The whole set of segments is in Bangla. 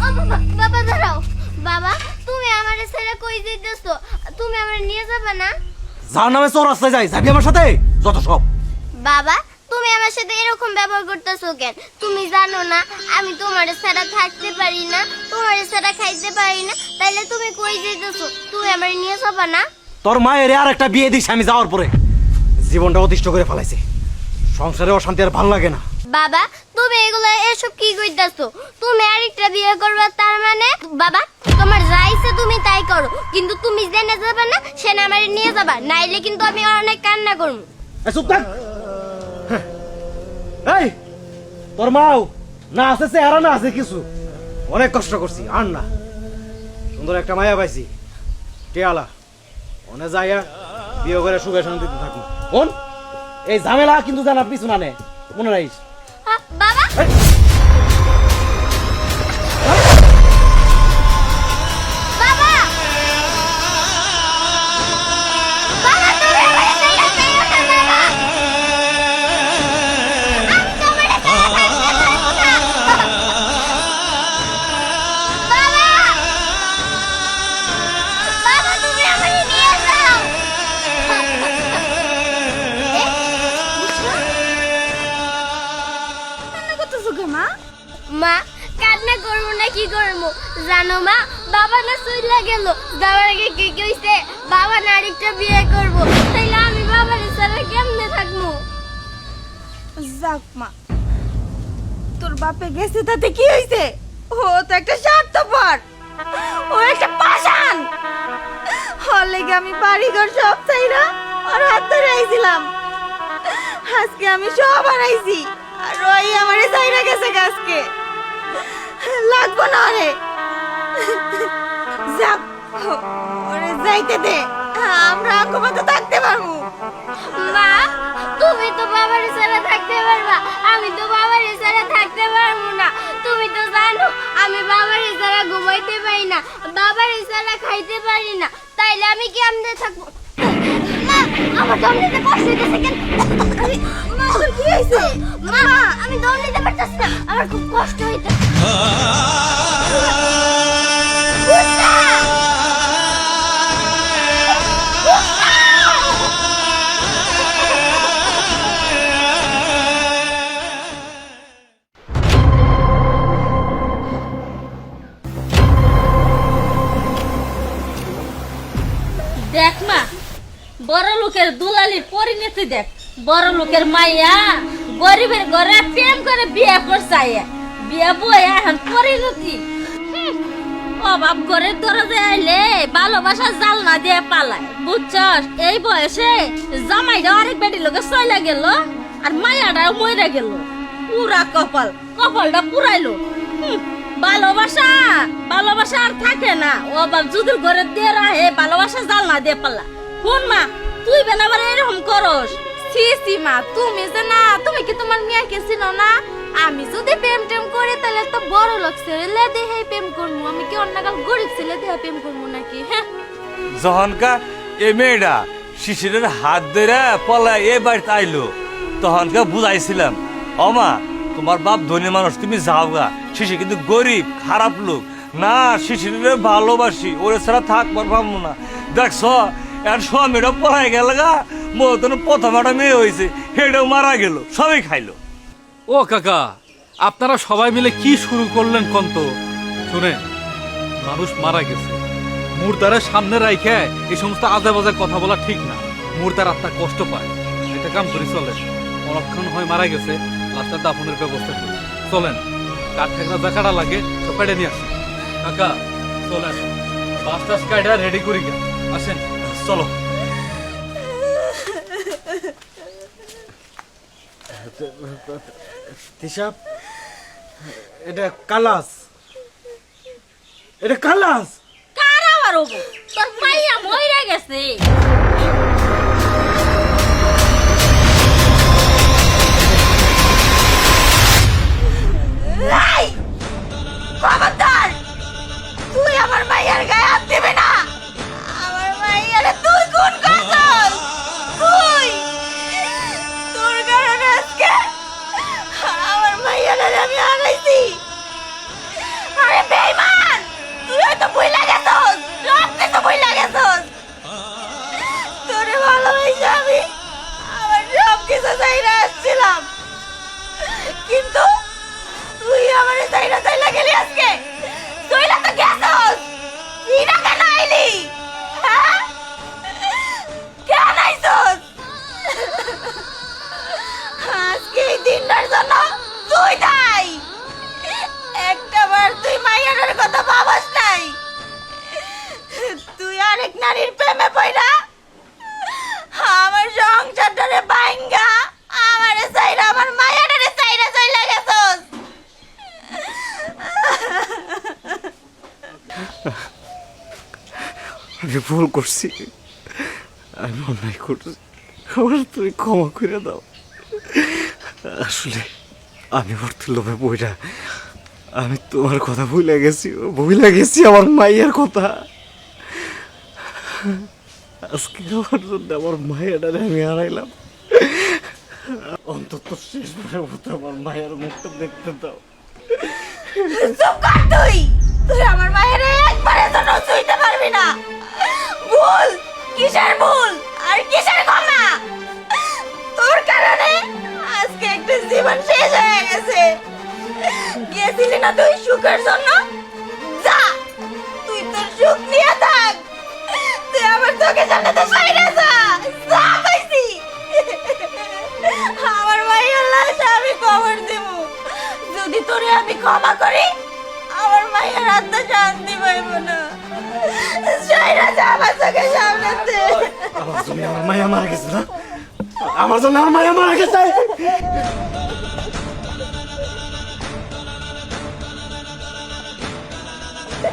ও বাবা, বাবা দাঁড়াও। বাবা, তুমি আমারে ছেড়ে কই যাইতেছো? তুমি আমারে নিয়ে যাবে না? যার নামে চোর রাস্তায় যাই, যাবি আমার সাথে? যত সব। বাবা, তুমি আমার সাথে এরকম ব্যবহার করতেছো কেন? তুমি জানো না আমি তোমার ছাড়া থাকতে পারি না, তোমার ছাড়া খাইতে পারি না, তাইলে তুমি কই যাইতেছো? তুমি আমারে নিয়ে যাবে না? তোর মায়ের আর একটা বিয়ে দিস আমি যাওয়ার পরে। জীবনটা অতিষ্ঠ করে ফেলাইছে, সংসারে অশান্তি আর ভাল লাগে না। বাবা, তুমি এগুলো এসব কি কইতাছো? তুমি আরেকটা বিয়ে করবে তার মানে? বাবা, তোমার যা ইচ্ছে তুমি তাই করো, কিন্তু তুমি জেনে যাবে না সেনা আমারে নিয়ে যাবা, নাইলে কিন্তু আমি অনেক কান্না করব। চুপ থাক। এই তোর মাও না আছে চেহারা না আছে কিছু, অনেক কষ্ট করছি আর না। সুন্দর একটা মায়া পাইছি, টিয়ালা, অনে যাইয়া বিয়ে করে সুখে শান্তিতে থাকুন। কোন এই ঝামেলা কিন্তু জানা পিছু না নে, মনে রাখিস। বাবা, বাবা, বাবা, তুমি আমারে ছেড়ে যাইও না, বাবা। আমি তোমারে ছেড়ে থাকতে পারবো না। বাবা, বাবা, তুমি আমারে নিয়ে যাও। মা, কান্না করবো না কি করবো জানো মা? বাবা না চইলা গেল, যাওয়ার আগে কি কইছে? বাবা না আরেকটা বিয়ে করব, তাইলে আমি বাবার ছাড়া কেমনে থাকবো? যাক মা, তোর বাপে গেছে তাতে কি হইছে? ও তো একটা স্বার্থপর, ও একটা পাষাণ। ওর লেগে আমি বাড়িঘর সব চাইরা ওর হাত ধরে আইছিলাম। আজকে আমি সব হারাইছি, আর ওই আমারে চাইরা গেছে গাছকে। লাগবো না রে, যাক ওরে যাইতে দে, আমরা ঘুমাতে থাকতে পারবো। মা, তুমি তো বাবার ছাড়া থাকতে পারবা, আমি তো বাবার ছাড়া থাকতে পারবো না। তুমি তো জানো আমি বাবার ছাড়া ঘুমাইতে পারি না, বাবার ছাড়া খাইতে পারি না, তাইলে আমি কেমনে থাকবো? মা, আমার দম নিতে কষ্ট হইতেছে কেন? মা, কি হইছে? মা, আমি দম নিতে পারতাছি না, আমার খুব কষ্ট হইতেছে। দেখ মা, বড় লোকের দুলালির পরিণতি দেখ। বড় লোকের মাইয়া গরিবের ঘরে প্রেম করে বিয়ে করছে, বিয়ে বই এখন পরিণতি। অভাব করে দরজে আইলে ভালোবাসা জাল না দিয়ে পালায়, বুঝছস? এই বয়সে জামাইটা আরেক বেটি লোকে চলে গেল, আর মাইয়াটাও মরে গেল। পুরা কপাল, কপালটা পুরাইলো। ভালোবাসা ভালোবাসা আর থাকে না, অভাব যদি ঘরে দিয়ে রাহে ভালোবাসা জাল না দিয়ে পালা। কোন মা, তুই বেন আবার এরকম করস? সি সি মা, তুমি যে না, তুমি কি তোমার মেয়েকে চিনো না? আমি যদি প্রেম টেম করি তাহলে তো বড় লোক ছেলে দেহে প্রেম করবো, আমি কি অন্য কাল গরিব ছেলে দেহে প্রেম করবো নাকি? হ্যাঁ, যখনকা এই মেয়েটা শিশিরের হাত ধরে পলা এ বাড়িতে আইলো, তখনকা বুঝাইছিলাম, অমা তোমার বাপ ধনী মানুষ, তুমি যাও গা, শিশির কিন্তু গরিব খারাপ লোক না, শিশিরের ভালোবাসি, ওরে ছাড়া থাকবার পাবো না। দেখছ এর স্বামীটা পড়াই গেল গা, মতন প্রথম একটা মেয়ে হয়েছে, সেটাও মারা গেল, সবাই খাইলো। ও কাকা, আপনারা সবাই মিলে কি শুরু করলেন কন্ত? শুনে, মানুষ মারা গেছে, মুর্দারে সামনে রাইখে এই সমস্ত আজে বাজে কথা বলা ঠিক না। মুর্দার আত্মা কষ্ট পায়, এটা কাম করে চলে। অনেকক্ষণ হয় মারা গেছে, লাস্টে দাফনের ব্যবস্থা করি। চলেন, কাঠ ঠেকনা যা কাটা লাগে তো কেটে নিয়ে আসেন। কাকা চলেন, বাস টাস কাটা রেডি করি গে, আসেন চলো। হিসাব এটা কালাস, এটা কালাস। কার আবার হবো? তোর মাইয়া মইরা গেছে। খবরদার, তুই আমার মাইয়ার গায়ে হাত দিবি না। আমার মাইয়ারে তুই খুন করছিস, তুই, তোর কারণে আজকে আমার মাইয়ারে আমি হারাইছি। আরে চাইরা আসছিলাম, কিন্তু তুই আমার চাইরা চাইলা গেলি আজকে। তুইলা তো গেছস, ফিরা কেন আইলি? হ্যাঁ, কেন আইছস? আজকে এই দিনটার জন্য তুই দাই। একটাবার তুই মাইয়াটার কথা ভাবাস নাই। তুই আরেক নারীর প্রেমে পড়া আমার সংসারটারে ভাঙ্গা আমারে চাইরা আমার মায়াটারে চাইরা চইলা গেছস। আমি ভুল করছি, আমি অন্যায় করছি, আমার তুমি ক্ষমা করে দাও। আসলে আমি অর্থ লোভে বইটা আমি তোমার কথা ভুলে গেছি আমার মাইয়ার কথা। আজকে আমার জন্য আমার মায়েরারে আমি হারাইলাম। অন্তত শেষবারের মতো আমার মায়ের মুখটা দেখতে দাও। চুপ কর তুই। তুই আমার মায়ের একবারের জন্য ছুঁইতে পারবি না। ভুল কিসের ভুল আর কিসের ক্ষমা? তোর কারণে আজকে একটা জীবন শেষ হয়ে গেছে। গিয়েছিলি না তুই সুখের জন্য? যা, তুই তোর সুখ নিয়ে থাক। তুই আমার চোখের সামনে তো সাইরা যা, যা কইছি। আমার মায়ের লাশ আমি কবর দেব। যদি তোরে আমি ক্ষমা করি, আমার মায়ের আত্মা শান্তি পাইব না। সাইরা যা আমার চোখের সামনেতে। আমার জন্য আমার মায়া মারা গেছে না, আমার জন্য আমার মায়া মারা গেছে।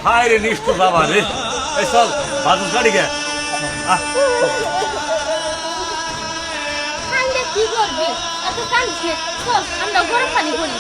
হায় রে নিষ্ঠুর বাবা রে, এই চল বাদুর গাড়ি গে। কান্দে কি করবি? এত কান্দছে, চল আমরা গরম পানি করি।